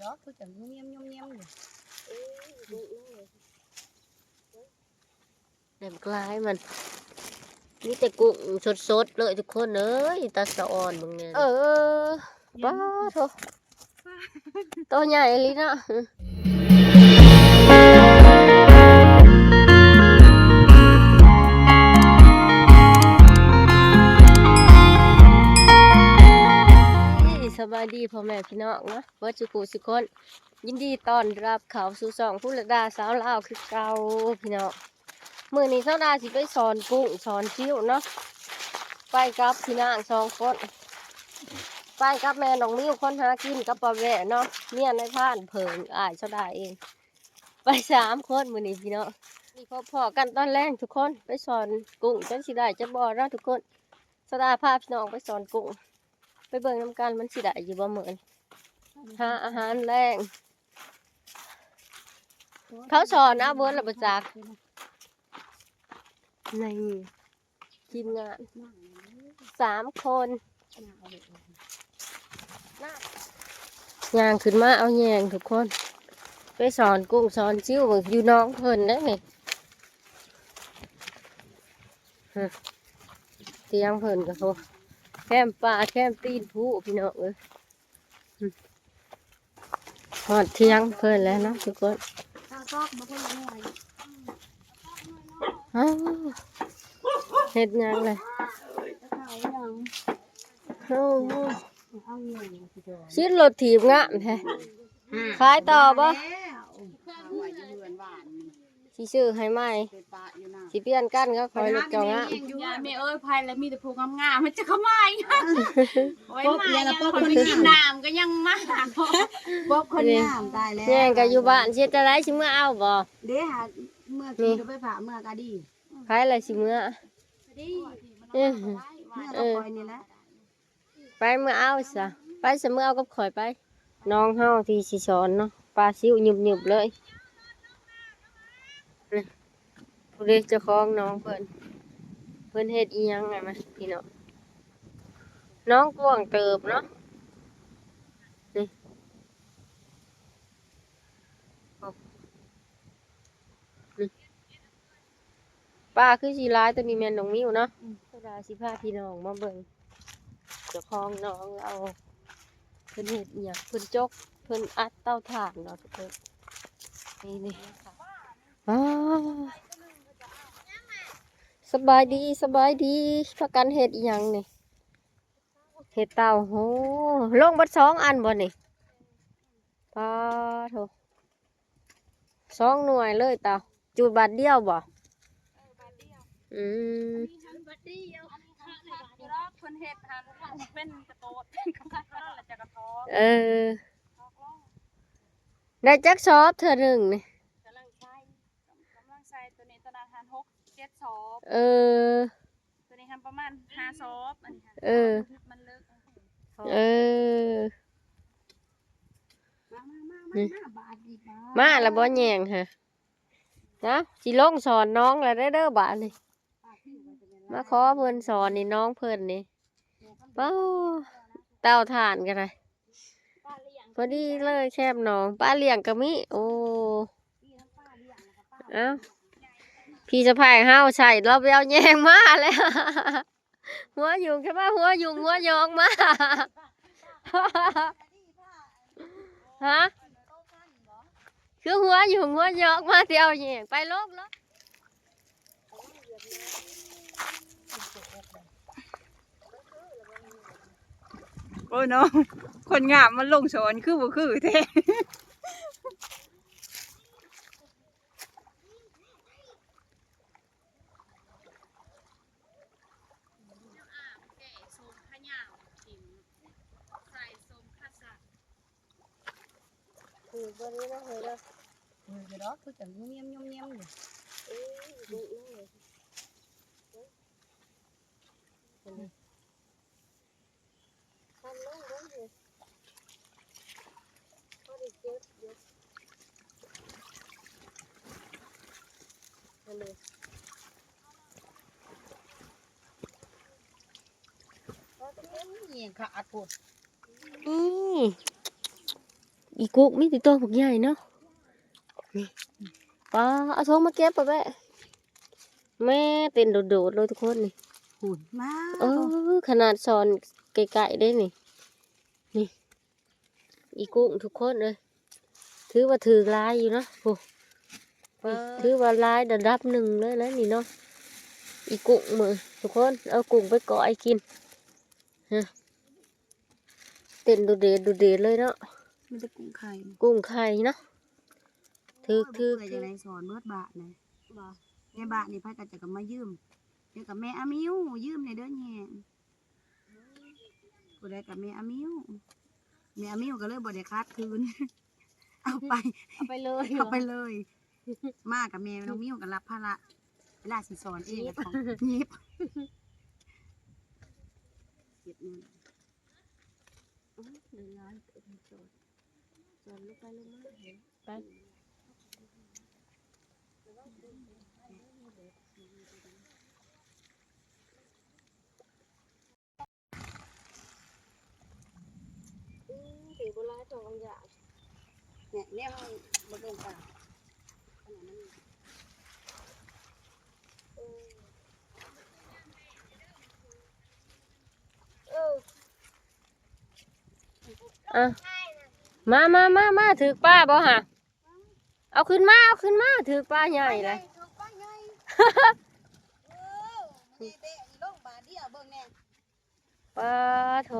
đó cứ chẳng nhum nhum vậy. แหลมกลายมันนี่แต่กุ้งสดๆเลยทุกคนเอ้ยตาสะอ่อนมึงเนี่ยป้าโถตัวใหญ่เลยนะสบายดีพ่อแม่พี่น้องนะเบิร์ดสุขุสุคนยินดีต้อนรับเขาสู่ช่องผู้ละดาสาวลาวคือเก่าพี่น้องมื้อนี้สาวดาสิไปสอนกุ้งสอนชิ้วเนาะไปกับพี่นาง2 คนไปกับแม่น้องมิ้วคนหากินกับป้าแว่เนาะเมียในบ้านเพิ่งอ้ายสาวดาเองไป3 คนมื้อนี้พี่น้องนี่พอกันตอนแรกทุกคนไปสอนกุ้งจังสิได้จะบ่เนาะทุกคนสาวดาพาพี่น้องไปสอนกุ้งไปเบิ่งน้ำกันมันสิได้อยู่บ่มื้อนี้หาอาหารแรงเขาสอนเอาเบิดละบ่จักนี่ทีมงาน3 คนย่างขึ้นมาเอาแยงทุกคนไปสอนกุ้งสอนจิ้วอยู่น้องเพิ่นได้ไหมเตียงเพิ่นกับเขาแคมปลาแคมตีนผู้พี่น้องหอดเทียงเพิ่นแล้วนะทุกคนเฮ็ดยังเลยชิ้นรถถีบงะแท้ขายต่อบ่สิซื้อให้ใหม่สิเปลี่ยนกันก็คอยรถเจ้างะแม่เอ้ยภัยแล้วมีแต่ผู้งามๆมันจะเข้ามาอีกโอ้ยมาแล้วคนไปกินน้ำก็ยังมาบ๊อบคนงามตายแล้วแย่งกันอยู่บ้านเสียจะได้สิเมื่อเอาบ่เด้หาเมื่อกี้ไปผ่าเมื่อกะดีขายอะไรสิเมื่อเราคอยนี่แหละไปเมื่อเอาซะไปเสมื่อเอากับข่อยไปน้องเฮาที่สิสอนเนาะปลาซิวหยุบๆเลยผู้เด็กเจ้าของน้องเพิ่นเฮ็ดอีหยังไงมาพี่น้องน้องกวางเติบเนาะนี่ป้าคือสิร้ายตัวนี้แม่นน้องมิ้วเนาะก็ได้สิพาพี่น้องมาเบิ่งเจ้าของน้องเอาเพิ่นเฮ็ดอีหยังเพิ่นจกเพิ่นอัดเตาถ่านเนาะทุกคนนี่สบายดีพากันเฮ็ดอีหยังนี่เฮ็ดเตาโหลงบัด2 อันบ่นี่ป้าโถ2 หน่วยเลยเตาจูดบาทเดียวบ่อืมคนเฮ็ดหาเป็นกระโตดเป็นกระพัดแล้วจะกระท้อได้จักซอบเธอหนึ่งนี่กำลังใส่ตัวนี้ตลาดทาน6-7 ซอบตัวนี้ทำประมาณ5 ซอบอันนี้ค่ะมันเลิกมาแล้วบ่แยงฮะนะสิลงสอนน้องแล้วเด้อบาดนี่มาขอเพิ่นสอนนี่น้องเพิ่นนี่เป้าเต้าถ่านกันเลยพอดีเลยแคบน้องป้าเลี้ยงกะมิโอ้เอ้าพี่สะพายห้าวใส่เราไปเอาแยงมาเลยหัวยุงใช่ไหมหัวยุงหัวยองมาฮะคือหัวยุงหัวยองมาที่เอาแยงไปลบแล้วโอ้ยน้องคนงามมันลงสอนคือบ่คือแท้วันนี้นะเฮ้ยนะđó cứ chẳng nhum nhum vậy. นี่ อีกุ๊กมีแต่ตัวพวกใหญ่เนาะนี่ป้าเอาทงมาเก็บไปแม่แม่เต้นโดดๆเลยทุกคนนี่ หุ่นมา ขนาดสอนไกลๆได้นี่นี่อีกุ้งทุกคนเลยถือว่าถือลายอยู่เนาะโอ้ถือว่าลายระดับหนึ่งเลยนะนี่เนาะอีกุ้งมือทุกคนเอากุ้งไปก่อยกินฮะเต้นดูเดเลยเนาะ มันจะกุ้งไข่ กุ้งไข่เนาะถือ จังได๋สอนเบิดบาทนะบ่ในบาทนี่ไผก็จะก็มายืมเดี๋ยวกับแม่อามิวยืมในเด้อแหงผู้ใดกับแม่อามิวแม่อามิวก็เลยบ่ได้คัดคืน เอาไปเลย มากับแม่น้องมิวก็รับภาระเวลาสิสอนเองก็ต้องยิบเก็บเงิน เดินร้านเดินจอดลูกไปลูกมาไปถือบุหรี่จงอย่าง เนี่ยมันบ่ลงกลางอ่ะมาถือป้าบ่ฮะเอาขึ้นมาถือป้าใหญ่เลย ป้าโถ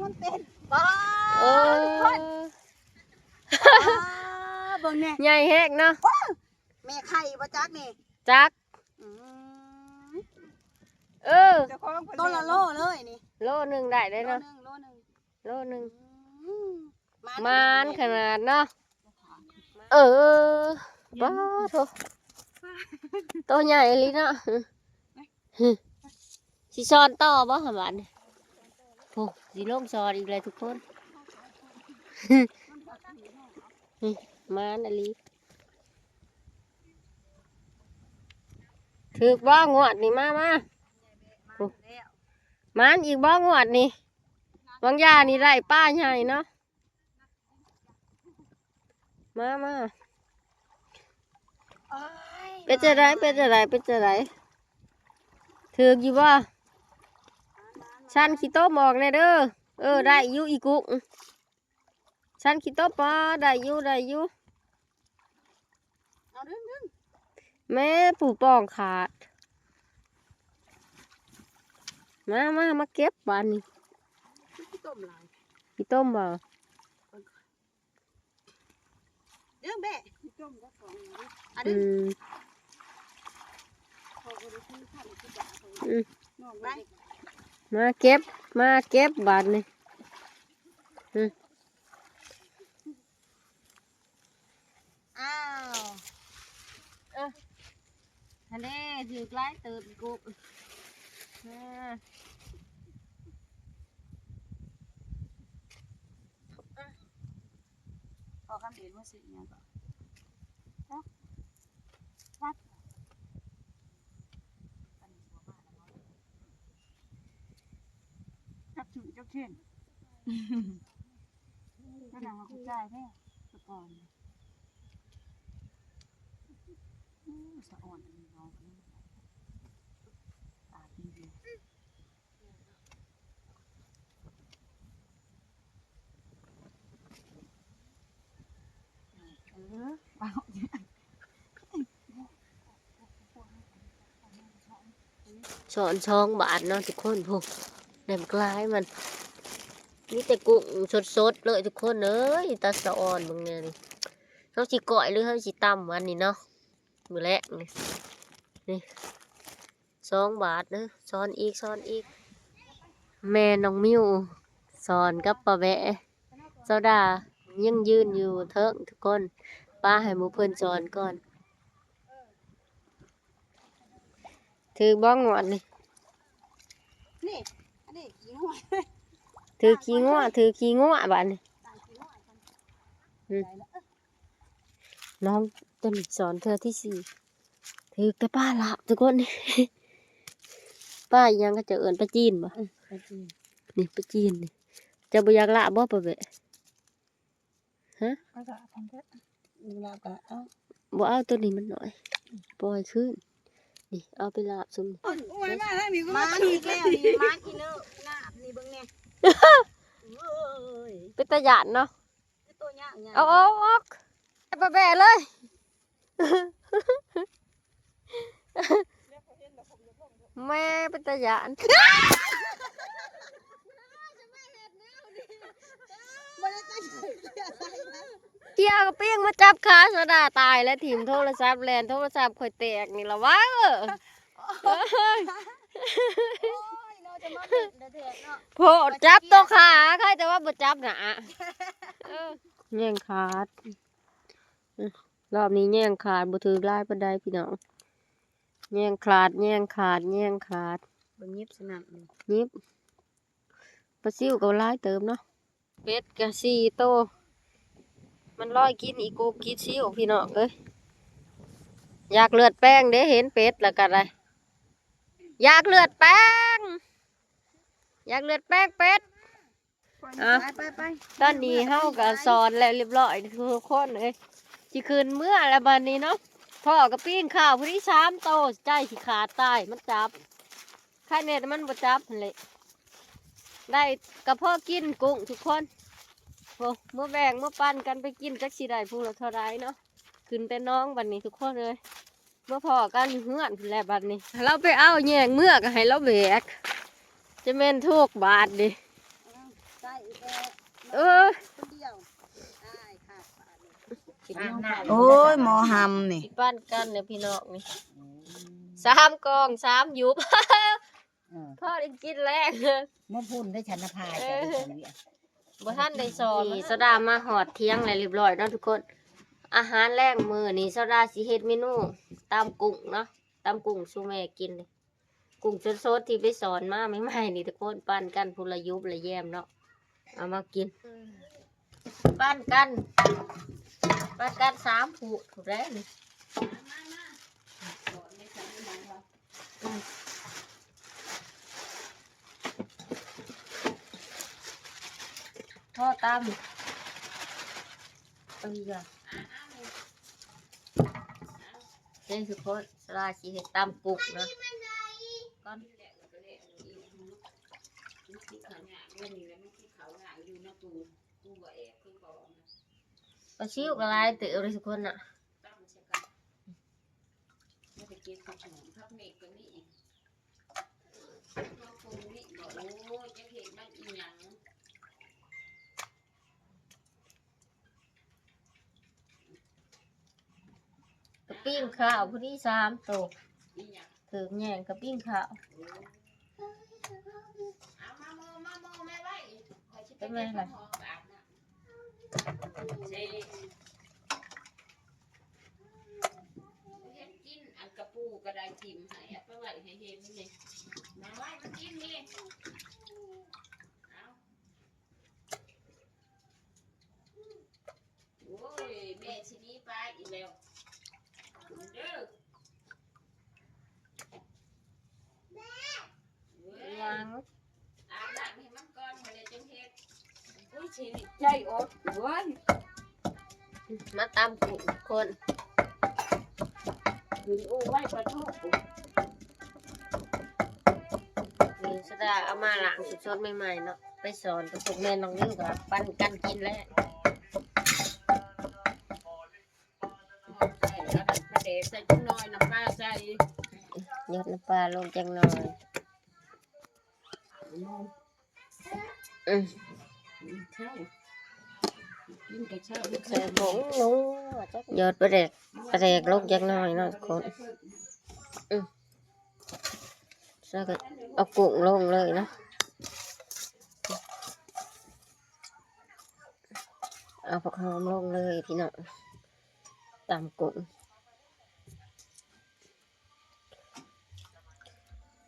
มันเต้นป้า เออ เบิ่งแน่ ใหญ่แฮกเนาะ แม่ไข่บ่จักนี่ จัก อืม เออ ต้นละโลเลยนี่ โลนึงได้ได้ โล เนาะ นึง โลนึง อืม มานขนาดเนาะเออป้าโถตัวใหญ่เลยเนาะสิซอนต่อบ่หะบัดนี่โอ้สิลงซอนอีกเลยทุกคนมานอลีถือบ้องวดนี่มาโอ้มานอีกบ้องวดนี่บางยานี่ได้ป้าใหญ่เนาะมาเป็นจะไรถืออยู่บ่ชันขี้โต๊ะบอกเลยเด้อได้อยู่อีกุชันขี้โต๊ะปอได้อยู่ เอาดึง แม่ปู่ปองขาดมาเก็บบ้านนี่ ต้มหลาย ขี้ต้มบ่ เด้อแม่ต้มก็ของอ่ะ อื ดึง ม ไป มาเก็บบ้านนี่อ้าวทะเลถือไล่เติบกุพอคำเดียวว่าสิเนี่ยก็วัดจับจุจับเช่นก็นางมาคุยใจแท้ตะกอนสะอ่อนอันนี้น้องตาดีดีเปล่า สอนช่องบาทเนาะทุกคนพวกแหลมกลายมันนี่แต่กุ้งสดเลยทุกคนเอ้ยตาสะอ่อนบางเนี่ยนี่เขาสิก่อยหรือเขาสิตำวันนี้เนาะมือแรกนี่2 บาทเนาะสอนอีกแม่น้องมิวสอนกับป้าแวะเจ้าดายังยืนอยู่เถิงทุกคนป้าให้หมูเพิ่นสอนก่อนถือบ้องหวดนี่ นี่อันนี้ขี้หัว ถือขี้งัวบ้านนี่น้องต้นสอนเธอที่ 4ถือแต่ป้าละทุกคนนี่ ป้ายังก็จะเอิ้นป้าจีนบ่นี่ป้าจีนนี่ จะบ่อยากละบ่ปะเบะฮะ ก็จะทำได้ ลาบก็เอา บ่เอาตัวนี้มันหน่อยปล่อยขึ้นนี่เอาไปลาบซุม โอ้ยมาแล้วนี่ก็มาอีกแล้วนี่มากินแล้วลาบนี่เบิ่งแน่เอ้ย เป็นตาหยาดเนาะ คือตัวย่างๆ เอาออกปะเบะเลยแม่เป็นตาหยาด บ่ได้ตั้งใจอะไรนะ เกี่ยวกับเปี้ยงมาจับขาสะดาตายแล้วถิ่มโทรศัพท์แลนโทรศัพท์ข่อยแตกนี่ละวะโอ้ยเราจะมาเป็นเด็กเนาะ โผล่จับตัวขาใครแต่ว่าบ่จับหนาแย่งขาดรอบนี้แย่งขาดบ่ถือลายปานใดพี่น้องแย่งขาดแย่งขาดแย่งขาด เบิ่งยิบสนั่นนี่ ยิบปลาซิวก็หลายเติมเนาะเป็ดก็4โตมันร้อยกินอีกูกินซิวพี่น้องเอ้ยอยากเลือดแป้งเด้เห็นเป็ดแล้วก็ได้อยากเลือดแป้งอยากเลือดแป้งเป็ด ไป ตอนนี้เฮาก็สอนแล้วเรียบร้อยทุกคนเลยสิคืนเมื่อแล้วบัดนี้เนาะพ่อก็ปิ้งข้าวผู้ที่3โตใจสิขาดตายมันจับค่าเน็ตมันบ่จับนั่นแหละได้กับพ่อกินกุ้งทุกคนโอ้เมื่อแบ่งเมื่อปันกันไปกินจักสิได้ผู้ละเท่าไรเนาะขึ้นแต่น้องบัดนี้ทุกคนเลยเมื่อพ่อกันเฮือนพุ่นแหละบัดนี้เราไปเอาแยงเมื่อก็ให้เราแบกจะแม่นทุกบาทดิ ใส่แก เออ คนเดียวได้ค่ะ โอ้ โอ้ยหมอหำนี่ ปั้นกันเนี่ยพี่น้องนี่3 กอง 3 ยุบ พ่อได้กินแรง มาพุ่นได้ฉันนภา บ่ท่านได้สอนโซดามาหอดเที่ยงแล้วเรียบร้อยเนาะทุกคน อาหารแรงมื้อนี่โซดาสิเฮ็ดเมนูตามกุ้งเนาะตามกุ้งสู่แม่กินเลยกุ้งสดๆที่ไปสอนมาใหม่ๆนี่ทุกคนปั้นกันพุ่นละยุบละแยมเนาะเอามากินปั้นกัน3ผูถูกแล้วนี่พ่อตำเอ้ยเฮ้ยทุกคนสลาชีเห็ดตำกุกนะก้อนปลาชิวกับลายเต๋อเลยทุกคนอ่ะกระปิ้งข้าวผู้ที่3 โตถือแย่งกระปิ้งข้าวเป็นไงล่ะกินอันกระปูกระไดทิมให้ไปไหวให้เห็นนี่มาไหวมันกินนี่โอ้ยแม่ชินี้ไปอีกแล้วเด้อยัง อาบน้ำให้มันก่อนมาเลยจังเฮ็ดอุ้ยชีวิตใจอดเว้ย มาตำกุกคน อยู่อู้ไว้ปลาทู นี่สดาเอามาล้างสดๆใหม่ๆเนาะไปสอนกับพวกแม่น้องนิ้วกับปั้นกันกินแล้ว ใส่แล้วกระเดใส่จังน้อยน้ำปลาใส่ ยดน้ำปลาลงจังหน่อยอืม ใช่กินกระเช้า ใส่ผงนัวยอดปลาแดกลงจังหน่อยเนาะทุกคนแล้วก็เอากุ้งลงเลยเนาะเอาผักหอมลงเลยพี่น้องตามกุ้ง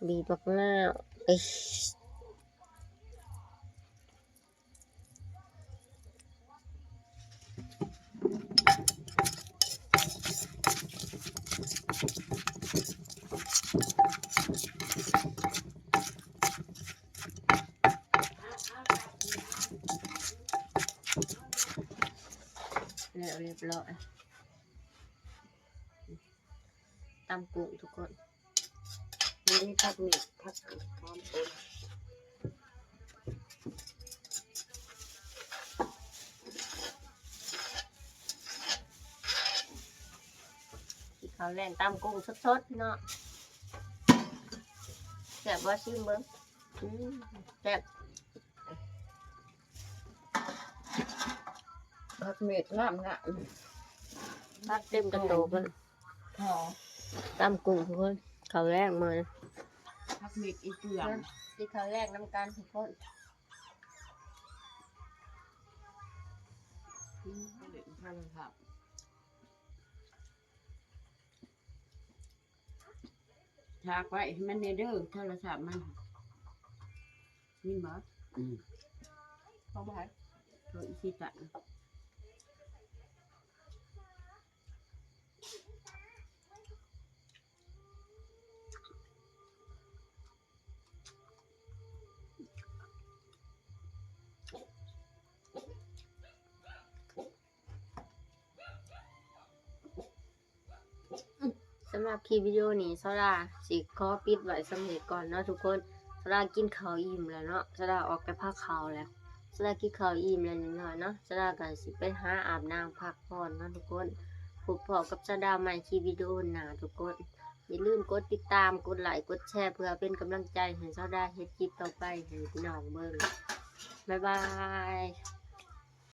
บีบมะนาวเอ้ย แล้วเรียบร้อยตำกุ้งทุกคนนี่ผักหมี่ผักหอมป่นที่เขาแล่นตำกุ้งสดๆพี่เนาะแซ่บว่าชิมเบิ้งแซ่บ ผักเม็ดงาม ผักเต็มกระโตกเลย หอม ตำกุ้งทุกคนเขาแรกมา ผักเม็ดอีเปลือก ที่เขาแรกน้ำกันทุกคน พันครับฉากไว้ให้มันเด้อโทรศัพท์มันนี่บ่เข้าไปโทรอีสิตะสำหรับคลิปวิดีโอนี้โซดาสิขอปิดไว้สำเร็จก่อนเนาะทุกคนโซดากินข้าวอิ่มแล้วเนาะโซดาออกไปพักข้าวแล้วโซดากินข้าวอิ่มแล้วนิดหน่อยเนาะโซดาก็สิไปหาอาบน้ำพักผ่อนเนาะทุกคนพบกับโซดาใหม่คลิปวิดีโอหน้าทุกคนอย่าลืมกดติดตามกดไลค์กดแชร์เพื่อเป็นกำลังใจให้โซดาเฮ็ดคลิปต่อไปให้พี่น้องเบิ่งบ๊ายบาย